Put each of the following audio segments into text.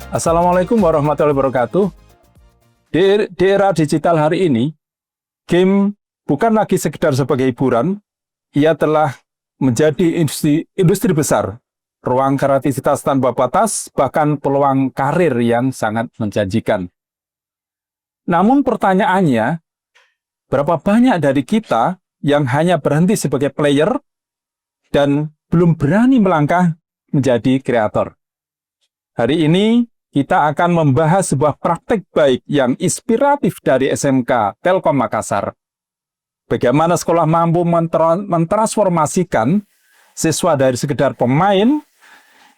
Assalamualaikum warahmatullahi wabarakatuh. Di era digital hari ini, game bukan lagi sekedar sebagai hiburan, ia telah menjadi industri besar, ruang kreativitas tanpa batas, bahkan peluang karir yang sangat menjanjikan. Namun pertanyaannya, berapa banyak dari kita yang hanya berhenti sebagai player dan belum berani melangkah menjadi kreator? Hari ini, kita akan membahas sebuah praktek baik yang inspiratif dari SMK Telkom Makassar. Bagaimana sekolah mampu mentransformasikan siswa dari sekedar pemain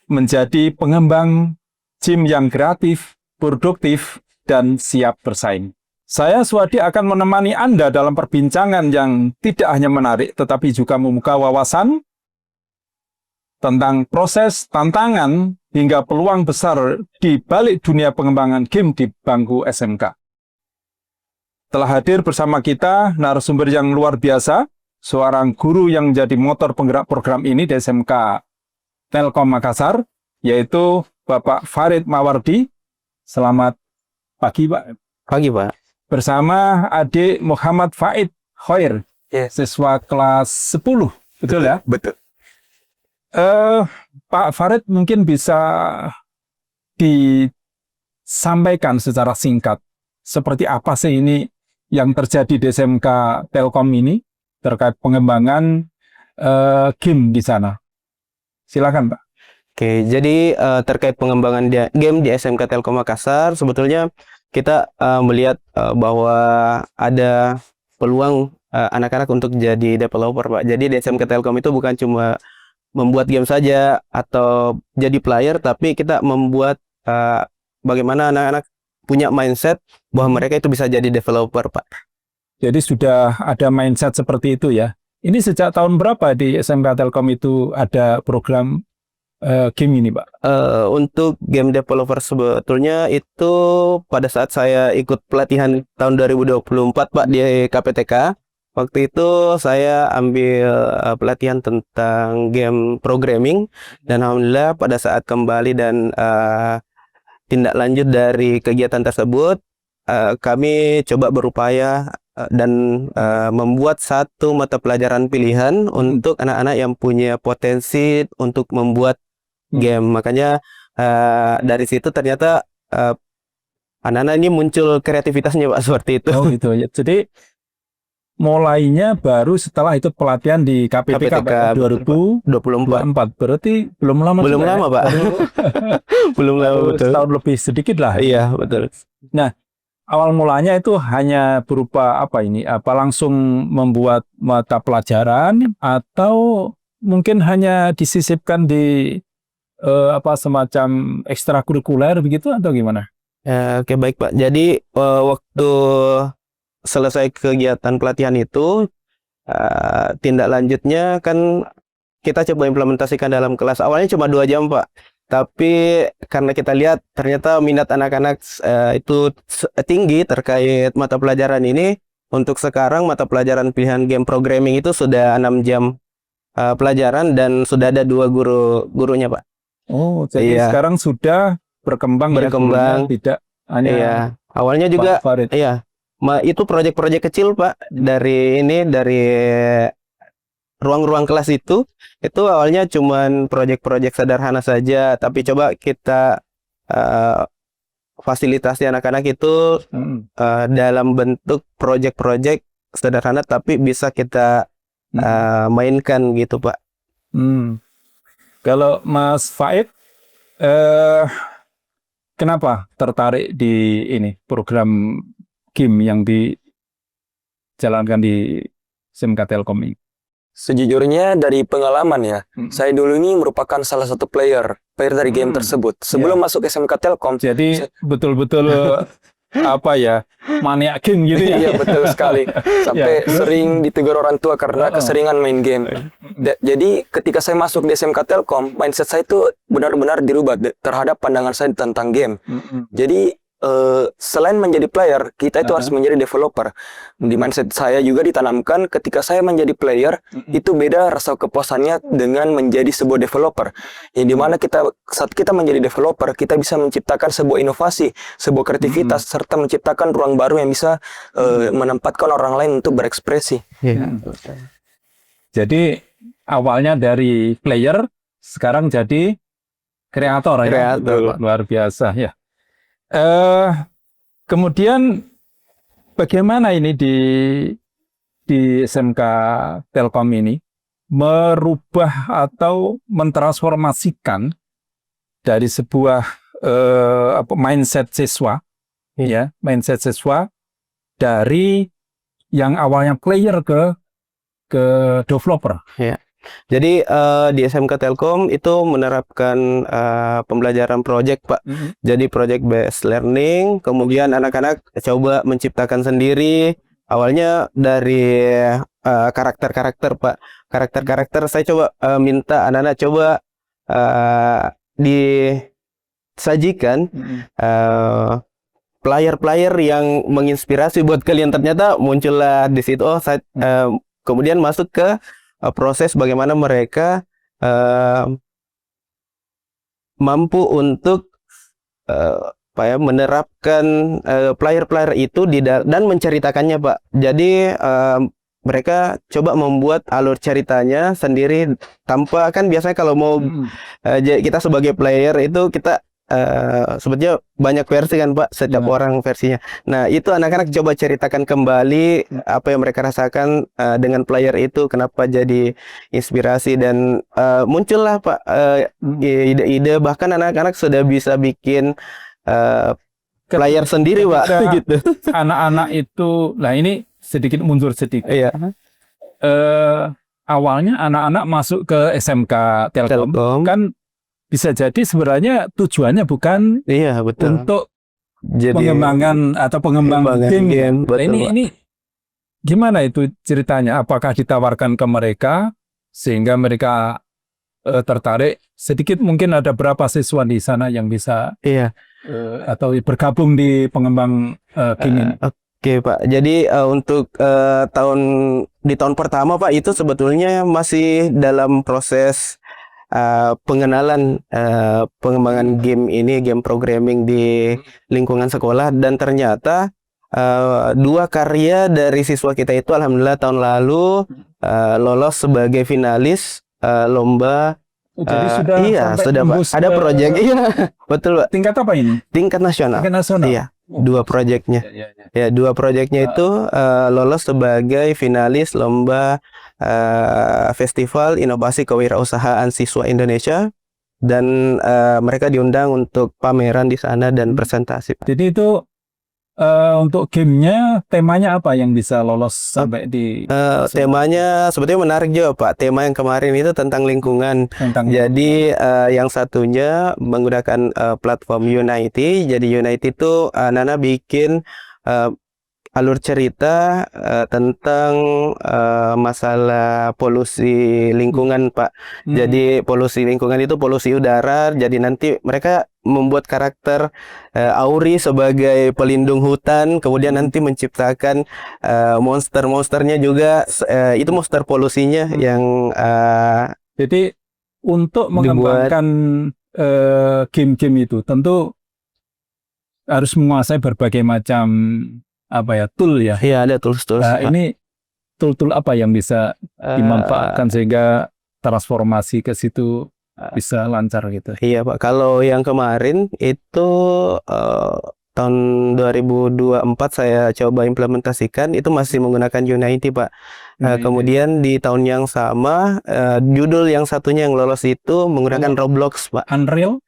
menjadi pengembang game yang kreatif, produktif, dan siap bersaing. Saya, Swadi, akan menemani Anda dalam perbincangan yang tidak hanya menarik, tetapi juga membuka wawasan tentang proses, tantangan, hingga peluang besar di balik dunia pengembangan game di bangku SMK. Telah hadir bersama kita narasumber yang luar biasa, seorang guru yang menjadi motor penggerak program ini di SMK Telkom Makassar, yaitu Bapak Farid Mawardi. Selamat pagi, Pak. Pagi, Pak. Bersama adik Muhammad Faid Khoir, siswa kelas 10, betul ya? Betul. Pak Farid mungkin bisa disampaikan secara singkat seperti apa sih ini yang terjadi di SMK Telkom ini terkait pengembangan game di sana. Silakan, Pak. Oke, jadi terkait pengembangan game di SMK Telkom Makassar, sebetulnya kita melihat bahwa ada peluang anak-anak untuk jadi developer, Pak. Jadi di SMK Telkom itu bukan cuma membuat game saja atau jadi player, tapi kita membuat bagaimana anak-anak punya mindset bahwa mereka itu bisa jadi developer, Pak. Jadi sudah ada mindset seperti itu ya. Ini sejak tahun berapa di SMK Telkom itu ada program game ini, Pak? Untuk game developer sebetulnya itu pada saat saya ikut pelatihan tahun 2024, Pak, di KPTK. Waktu itu saya ambil pelatihan tentang game programming, dan alhamdulillah pada saat kembali dan tindak lanjut dari kegiatan tersebut, kami coba berupaya dan membuat satu mata pelajaran pilihan untuk anak-anak yang punya potensi untuk membuat game. Makanya dari situ ternyata anak-anak ini muncul kreativitasnya, Pak, seperti itu. Oh gitu ya. Jadi mulainya baru setelah itu pelatihan di KPTK 2024. Berarti belum lama. Belum lama, Pak. Belum lama, betul. Setahun lebih sedikit lah. Iya, betul. Nah, awal mulanya itu hanya berupa apa ini? Apa langsung membuat mata pelajaran atau mungkin hanya disisipkan di semacam ekstrakurikuler begitu atau gimana? Oke, baik, Pak. Jadi waktu selesai kegiatan pelatihan itu, tindak lanjutnya kan kita coba implementasikan dalam kelas. Awalnya cuma 2 jam, Pak. Tapi karena kita lihat ternyata minat anak-anak itu tinggi terkait mata pelajaran ini. Untuk sekarang mata pelajaran pilihan game programming itu sudah 6 jam pelajaran dan sudah ada 2 gurunya, Pak. Oh, jadi sekarang sudah berkembang. Tidak hanya. Iya. Awalnya juga itu proyek-proyek kecil, Pak, dari ruang-ruang kelas itu awalnya cuman proyek-proyek sederhana saja, tapi coba kita fasilitasi anak-anak itu dalam bentuk proyek-proyek sederhana tapi bisa kita mainkan gitu, Pak. Kalau Mas Faid, kenapa tertarik di ini program game yang dijalankan di SMK Telkom ini? Sejujurnya dari pengalaman ya, saya dulu ini merupakan salah satu player dari game tersebut. Sebelum masuk SMK Telkom. Jadi betul-betul maniak game gitu ya? Iya, betul sekali. Sampai sering ditegur orang tua karena keseringan main game. Jadi ketika saya masuk di SMK Telkom, mindset saya itu benar-benar dirubah terhadap pandangan saya tentang game. Jadi selain menjadi player, kita itu harus menjadi developer. Di mindset saya juga ditanamkan ketika saya menjadi player, itu beda rasa kepuasannya dengan menjadi sebuah developer. Yang dimana saat kita menjadi developer, kita bisa menciptakan sebuah inovasi, sebuah kreativitas, serta menciptakan ruang baru yang bisa menempatkan orang lain untuk berekspresi. Jadi awalnya dari player, sekarang jadi kreator ya. Kreator. Luar biasa ya. Kemudian bagaimana ini di SMK Telkom ini merubah atau mentransformasikan dari sebuah mindset siswa, ya, mindset siswa dari yang awalnya player ke developer. Ya. Jadi di SMK Telkom itu menerapkan pembelajaran project, Pak. Jadi project based learning, kemudian anak-anak coba menciptakan sendiri. Awalnya dari karakter-karakter, Pak. Karakter-karakter saya coba minta anak-anak coba disajikan player-player yang menginspirasi buat kalian. Ternyata muncullah di situ. Saya kemudian masuk ke proses bagaimana mereka mampu untuk menerapkan player-player itu dan menceritakannya, Pak. Jadi mereka coba membuat alur ceritanya sendiri tanpa, kan biasanya kalau mau kita sebagai player itu kita sebetulnya banyak versi kan, Pak, setiap orang versinya. Nah, itu anak-anak coba ceritakan kembali apa yang mereka rasakan dengan player itu, kenapa jadi inspirasi, dan muncullah, Pak, ide-ide, bahkan anak-anak sudah bisa bikin player sendiri, Pak. Gitu. Anak-anak itu, nah ini sedikit mundur sedikit. Iya. Awalnya anak-anak masuk ke SMK Telkom kan bisa jadi sebenarnya tujuannya bukan betul, untuk jadi pengembangan atau pengembangan game. Betul, ini gimana itu ceritanya? Apakah ditawarkan ke mereka sehingga mereka tertarik? Sedikit mungkin ada berapa siswa di sana yang bisa atau bergabung di pengembang game ini? Oke, Pak. Jadi untuk di tahun pertama, Pak, itu sebetulnya masih dalam proses pengenalan pengembangan game ini, game programming di lingkungan sekolah, dan ternyata 2 karya dari siswa kita itu alhamdulillah tahun lalu lolos sebagai finalis lomba. Jadi sudah Pak. Ada proyek, betul, Pak. Tingkat apa ini? Tingkat nasional. Tingkat nasional. Iya. 2 proyeknya. Ya, 2 proyeknya itu lolos sebagai finalis lomba Festival Inovasi Kewirausahaan Siswa Indonesia, dan mereka diundang untuk pameran di sana dan presentasi. Jadi itu untuk gamenya temanya apa yang bisa lolos sampai di temanya sebetulnya menarik juga, Pak. Tema yang kemarin itu tentang lingkungan. Jadi yang satunya menggunakan platform Unity. Jadi Unity itu Nana bikin alur cerita tentang masalah polusi lingkungan, Pak. Jadi polusi lingkungan itu polusi udara. Jadi nanti mereka membuat karakter Auri sebagai pelindung hutan, kemudian nanti menciptakan monster-monsternya juga, itu monster polusinya yang jadi untuk mengembangkan game-game itu tentu harus menguasai berbagai macam tool ya. Iya, ada tools. Nah, ini tool-tool apa yang bisa dimanfaatkan sehingga transformasi ke situ bisa lancar gitu. Iya, Pak. Kalau yang kemarin itu tahun 2024 saya coba implementasikan, itu masih menggunakan Unity, Pak. Kemudian di tahun yang sama judul yang satunya yang lolos itu menggunakan Roblox, Pak. Unreal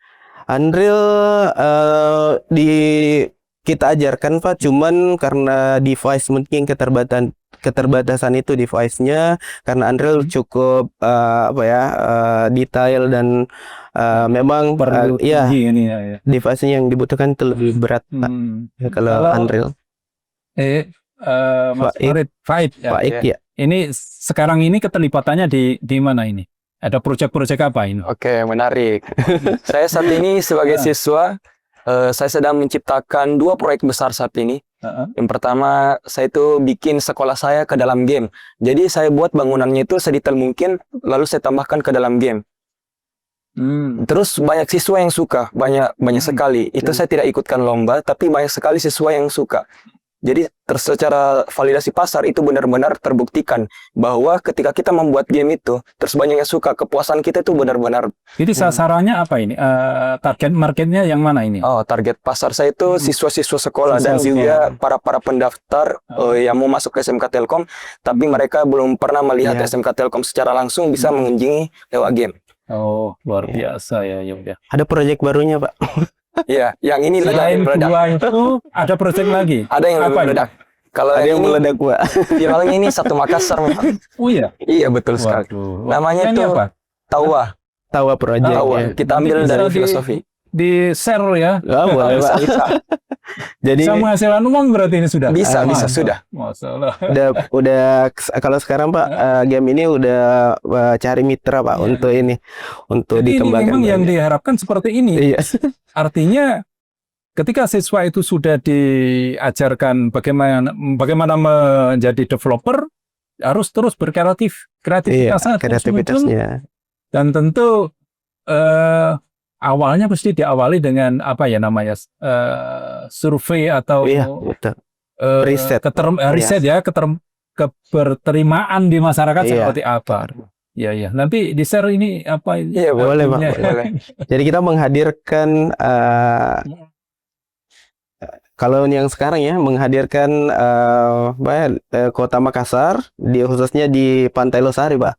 kita ajarkan, Pak, cuman karena device mungkin keterbatasan itu device-nya, karena Unreal cukup detail dan memang device-nya yang dibutuhkan itu lebih berat, Pak. Kalau Unreal. Mas Faid ya. Ini sekarang ini keterlibatannya di mana ini? Ada proyek-proyek apa ini? Oke, menarik. Saya saat ini sebagai siswa Saya sedang menciptakan 2 proyek besar saat ini. Heeh. Yang pertama, saya itu bikin sekolah saya ke dalam game. Jadi saya buat bangunannya itu sedetail mungkin, lalu saya tambahkan ke dalam game. Terus banyak siswa yang suka, banyak sekali. Itu saya tidak ikutkan lomba, tapi banyak sekali siswa yang suka. Jadi secara validasi pasar itu benar-benar terbuktikan bahwa ketika kita membuat game itu, terus banyak yang suka, kepuasan kita itu benar-benar. Jadi sasarannya apa ini? Target marketnya yang mana ini? Oh, target pasar saya itu siswa-siswa sekolah dan Siswa juga para pendaftar yang mau masuk ke SMK Telkom, tapi mereka belum pernah melihat SMK Telkom secara langsung, bisa mengunjungi lewat game. Oh, luar biasa ya, Yuda. Ada proyek barunya, Pak. Iya, yang ini Selain meledak. dua itu, ada proyek lagi. Ada yang lebih Apa ini? meledak. Kalau Ada yang ini meledak, Pak. viralnya ini satu Makassar, Pak. Oh iya. Iya, betul sekali. Waduh. Namanya Ini tuh apa? Tawa. Tawa project. Tawa. Ya. Kita Nanti ambil bisa dari di- filosofi. Di share ya. Oh, boleh, Pak. Bisa, Jadi Bisa menghasilkan uang berarti ini sudah. bisa, Mantap. sudah. Masalah. udah kalau sekarang Pak game ini udah cari mitra Pak untuk ini untuk Jadi ini dikembangkan. memang yang banyak. diharapkan seperti ini. Iya. Artinya ketika siswa itu sudah diajarkan bagaimana menjadi developer, harus terus berkreatif, Iya, kreativitasnya terus muncul. kreativitasnya. Dan tentu awalnya pasti diawali dengan apa ya namanya survei atau Iya, betul. Riset. riset ya, keberterimaan di masyarakat Iya. seperti apa. Ya ya. Nanti di share ini apa? Iya, Boleh, Pak, artinya. boleh. Jadi kita menghadirkan kalau yang sekarang ya menghadirkan Kota Makassar khususnya di Pantai Losari, Pak.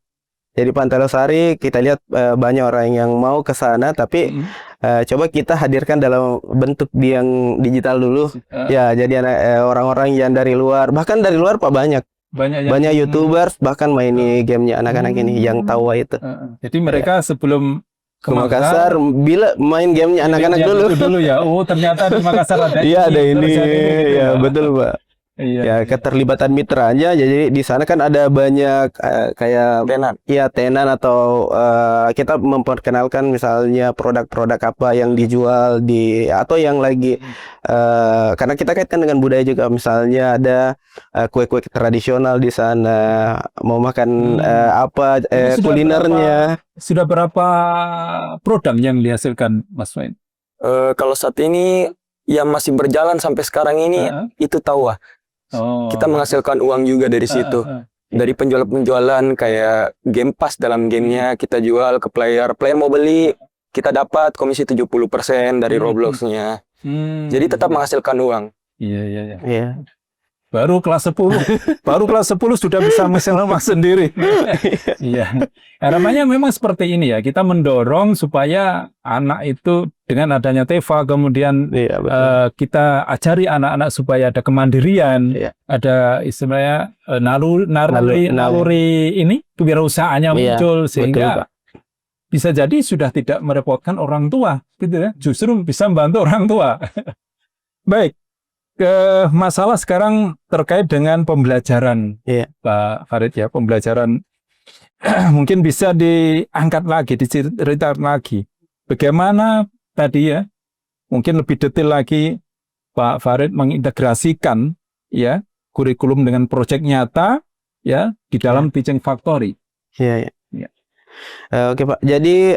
Jadi Pantai Losari kita lihat banyak orang yang mau ke sana, tapi coba kita hadirkan dalam bentuk yang digital dulu. Ya, jadi orang-orang yang dari luar, bahkan dari luar Pak banyak Banyak YouTubers bahkan maini gamenya anak-anak ini yang tahu itu. Jadi mereka sebelum Ke Makassar, bila main gamenya anak-anak lihat dulu. itu dulu ya. Oh, ternyata di Makassar ada Iya, ada ini. terjadi gitu Ya, betul, Pak. Iya. Ya, keterlibatan mitranya. Jadi di sana kan ada banyak kayak Tenan. ya tenan atau kita memperkenalkan misalnya produk-produk apa yang dijual atau yang lagi karena kita kaitkan dengan budaya juga, misalnya ada kue-kue tradisional di sana, mau makan apa Ini sudah kulinernya. Sudah berapa produk yang dihasilkan, Mas Wain? Kalau saat ini yang masih berjalan sampai sekarang ini itu Tawa. Oh. Kita menghasilkan uang juga dari situ. Dari penjualan kayak game pass dalam gamenya kita jual ke player mau beli, kita dapat komisi 70% dari Roblox-nya. Jadi tetap menghasilkan uang. Iya. Iya. Baru kelas 10. Baru kelas 10 sudah bisa menghasilkan uang sendiri. Iya. Harapannya memang seperti ini ya. Kita mendorong supaya anak itu dengan adanya TEVA, kemudian Iya, betul. kita ajari anak-anak supaya ada kemandirian, Iya. ada istilahnya naluri ini kewirausahaannya Iya, muncul, betul, sehingga Pak. bisa jadi sudah tidak merepotkan orang tua, gitu ya. Justru bisa membantu orang tua. Baik, masalah sekarang terkait dengan pembelajaran, Iya. Pak Farid ya, pembelajaran mungkin bisa diangkat lagi, diceritakan lagi. Bagaimana tadi ya, mungkin lebih detail lagi Pak Farid mengintegrasikan ya kurikulum dengan proyek nyata ya di dalam Teaching Factory. Iya, iya. Iya. Oke Pak, jadi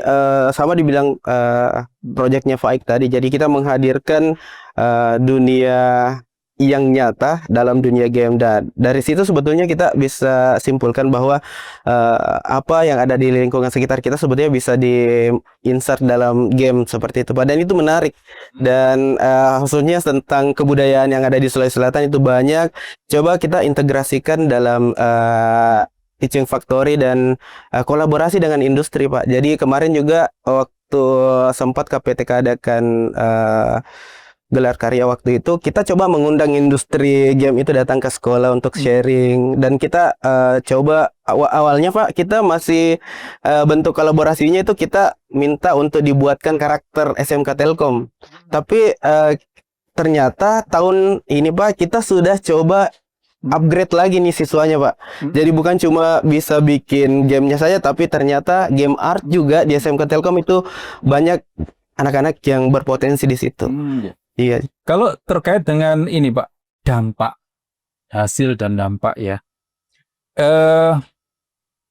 sama dibilang proyeknya Faik tadi, jadi kita menghadirkan dunia yang nyata dalam dunia game, dan dari situ sebetulnya kita bisa simpulkan bahwa apa yang ada di lingkungan sekitar kita sebetulnya bisa di-insert dalam game seperti itu Pak, dan itu menarik. Dan khususnya tentang kebudayaan yang ada di Sulawesi Selatan itu banyak, coba kita integrasikan dalam Teaching Factory dan kolaborasi dengan industri Pak. Jadi kemarin juga waktu sempat KPTK adakan gelar karya waktu itu, kita coba mengundang industri game itu datang ke sekolah untuk sharing, dan kita coba awalnya Pak, kita masih bentuk kolaborasinya itu kita minta untuk dibuatkan karakter SMK Telkom. Tapi ternyata tahun ini Pak, kita sudah coba upgrade lagi nih siswanya Pak. Jadi bukan cuma bisa bikin gamenya saja, tapi ternyata game art juga di SMK Telkom itu banyak anak-anak yang berpotensi di situ. Ya. Iya. Kalau terkait dengan ini Pak, dampak, hasil dan dampak ya.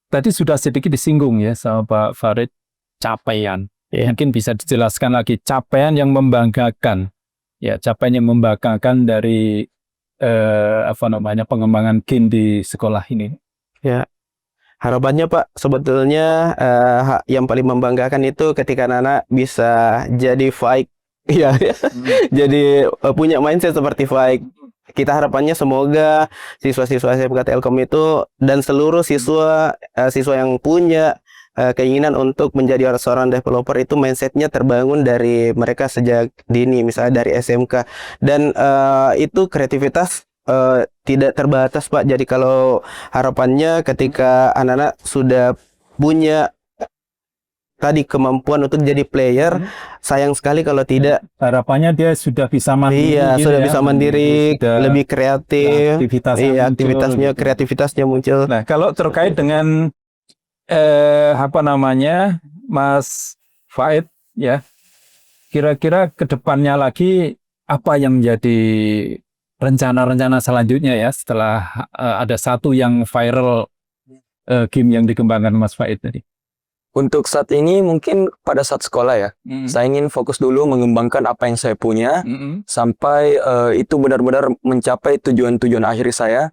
Tadi sudah sedikit disinggung ya sama Pak Farid, capaian. Iya. Mungkin bisa dijelaskan lagi capaian yang membanggakan. Ya, capaian yang membanggakan dari pengembangan game di sekolah ini. Ya. Harapannya Pak, sebetulnya yang paling membanggakan itu ketika anak-anak bisa jadi Faik, ya, jadi punya mindset seperti Faik. Kita harapannya semoga siswa-siswa SMK Telkom itu dan seluruh siswa yang punya keinginan untuk menjadi seorang developer itu mindsetnya terbangun dari mereka sejak dini, misalnya dari SMK, dan itu kreativitas tidak terbatas Pak. Jadi kalau harapannya ketika anak-anak sudah punya tadi kemampuan untuk jadi player, sayang sekali kalau tidak. Harapannya dia sudah bisa mandiri. Iya, gitu sudah ya. bisa mandiri, Sudah lebih kreatif, aktivitasnya muncul. kreativitasnya muncul. Nah, kalau terkait dengan Mas Faid ya, kira-kira ke depannya lagi apa yang menjadi rencana-rencana selanjutnya ya setelah ada satu yang viral game yang dikembangkan Mas Faid tadi? Untuk saat ini mungkin pada saat sekolah ya, saya ingin fokus dulu mengembangkan apa yang saya punya sampai itu benar-benar mencapai tujuan-tujuan akhir saya.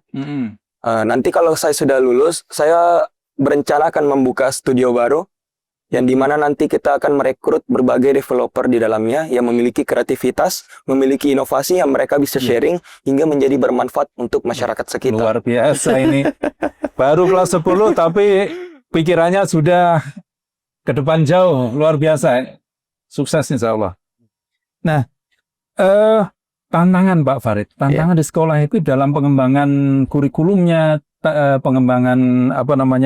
Nanti kalau saya sudah lulus, saya berencana akan membuka studio baru yang dimana nanti kita akan merekrut berbagai developer di dalamnya yang memiliki kreativitas, memiliki inovasi yang mereka bisa sharing hingga menjadi bermanfaat untuk masyarakat sekitar. Luar biasa ini. Baru kelas 10 tapi pikirannya sudah ke depan jauh. Luar biasa. Sukses insya Allah. Nah, tantangan Pak Farid. Tantangan di sekolah itu dalam pengembangan kurikulumnya, pengembangan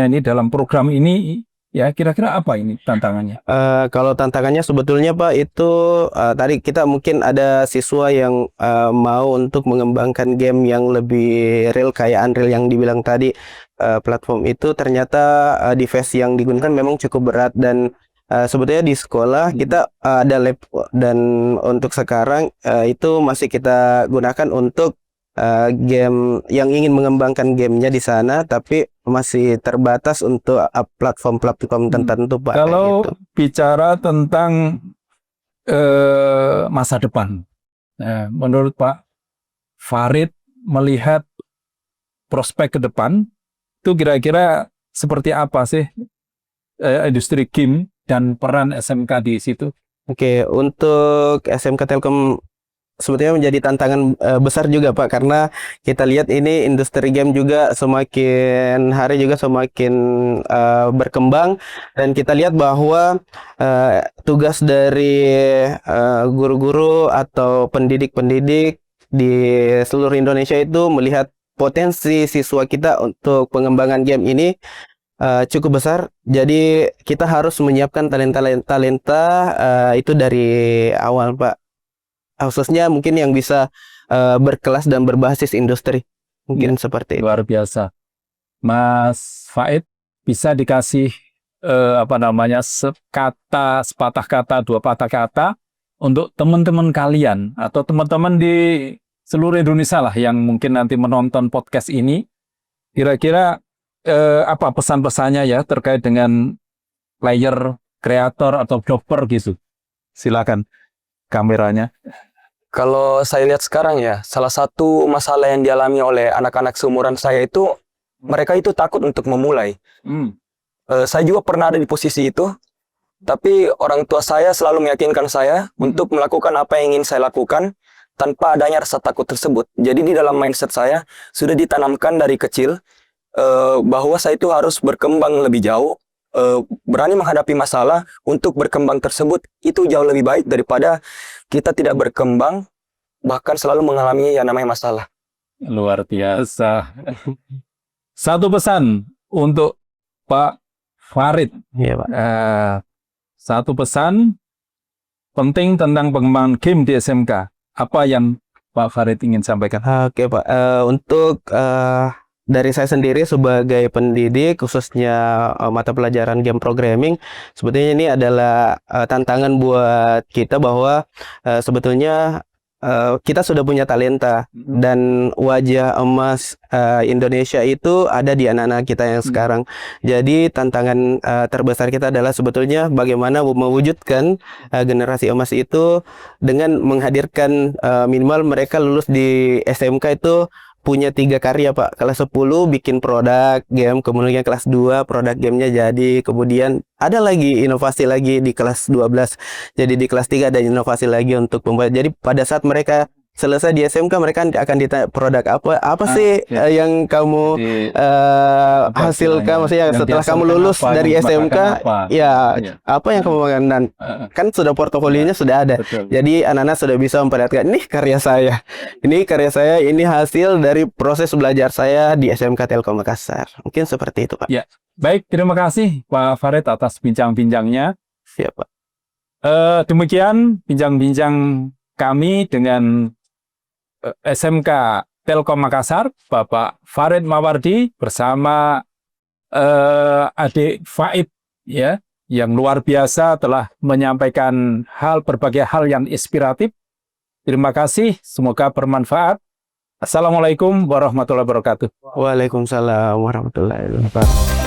ini dalam program ini. Ya, kira-kira apa ini tantangannya? Kalau tantangannya sebetulnya Pak itu tadi kita mungkin ada siswa yang mau untuk mengembangkan game yang lebih real kayak Unreal yang dibilang tadi. Platform itu ternyata device yang digunakan memang cukup berat dan sebetulnya di sekolah kita ada lab dan untuk sekarang itu masih kita gunakan untuk game yang ingin mengembangkan gamenya di sana, tapi masih terbatas untuk platform-platform tertentu Pak. Kalau gitu. Bicara tentang masa depan, menurut Pak Farid melihat prospek ke depan itu kira-kira seperti apa sih industri game dan peran SMK di situ? Oke, untuk SMK Telkom sebetulnya menjadi tantangan besar juga Pak, karena kita lihat ini industri game juga semakin hari juga semakin berkembang, dan kita lihat bahwa tugas dari guru-guru atau pendidik-pendidik di seluruh Indonesia itu melihat potensi siswa kita untuk pengembangan game ini cukup besar. Jadi kita harus menyiapkan talenta itu dari awal Pak. Khususnya mungkin yang bisa berkelas dan berbasis industri. Mungkin seperti itu. Luar biasa. Mas Faid, bisa dikasih sepatah kata, dua patah kata untuk teman-teman kalian atau teman-teman di seluruh Indonesia lah yang mungkin nanti menonton podcast ini. Kira-kira apa pesan-pesannya ya terkait dengan player, kreator atau developer gitu. Silakan kameranya. Kalau saya lihat sekarang ya, salah satu masalah yang dialami oleh anak-anak seumuran saya itu, mereka itu takut untuk memulai. Saya juga pernah ada di posisi itu, tapi orang tua saya selalu meyakinkan saya untuk melakukan apa yang ingin saya lakukan tanpa adanya rasa takut tersebut. Jadi di dalam mindset saya sudah ditanamkan dari kecil bahwa saya itu harus berkembang lebih jauh, berani menghadapi masalah untuk berkembang tersebut itu jauh lebih baik daripada kita tidak berkembang bahkan selalu mengalami yang namanya masalah. Luar biasa. Satu pesan untuk Pak Farid. Iya Pak. Satu pesan penting tentang pengembangan game di SMK. Apa yang Pak Farid ingin sampaikan? Oke Pak. Untuk dari saya sendiri sebagai pendidik khususnya mata pelajaran game programming, sebetulnya ini adalah tantangan buat kita bahwa sebetulnya kita sudah punya talenta dan wajah emas Indonesia itu ada di anak-anak kita yang sekarang. Jadi tantangan terbesar kita adalah sebetulnya bagaimana mewujudkan generasi emas itu dengan menghadirkan minimal mereka lulus di SMK itu punya 3 karya Pak. Kelas 10 bikin produk game, kemudian kelas 2 produk gamenya jadi, kemudian ada lagi inovasi lagi di kelas 12. Jadi di kelas 3 ada inovasi lagi untuk pembuat. Jadi pada saat mereka selesai di SMK mereka akan ditanya produk apa sih yang kamu hasilkan, maksudnya setelah kamu lulus dari SMK apa yang kamu makan, dan kan sudah portofolionya sudah ada. Betul. Jadi anak-anak sudah bisa memperlihatkan ini karya saya, ini hasil dari proses belajar saya di SMK Telkom Makassar. Mungkin seperti itu Pak. Ya, baik, terima kasih Pak Farid atas bincang-bincangnya. Siap Pak. Demikian bincang-bincang kami dengan SMK Telkom Makassar, Bapak Farid Mawardi bersama adik Faid ya, yang luar biasa telah menyampaikan berbagai hal yang inspiratif. Terima kasih, semoga bermanfaat. Assalamualaikum warahmatullahi wabarakatuh. Waalaikumsalam warahmatullahi wabarakatuh.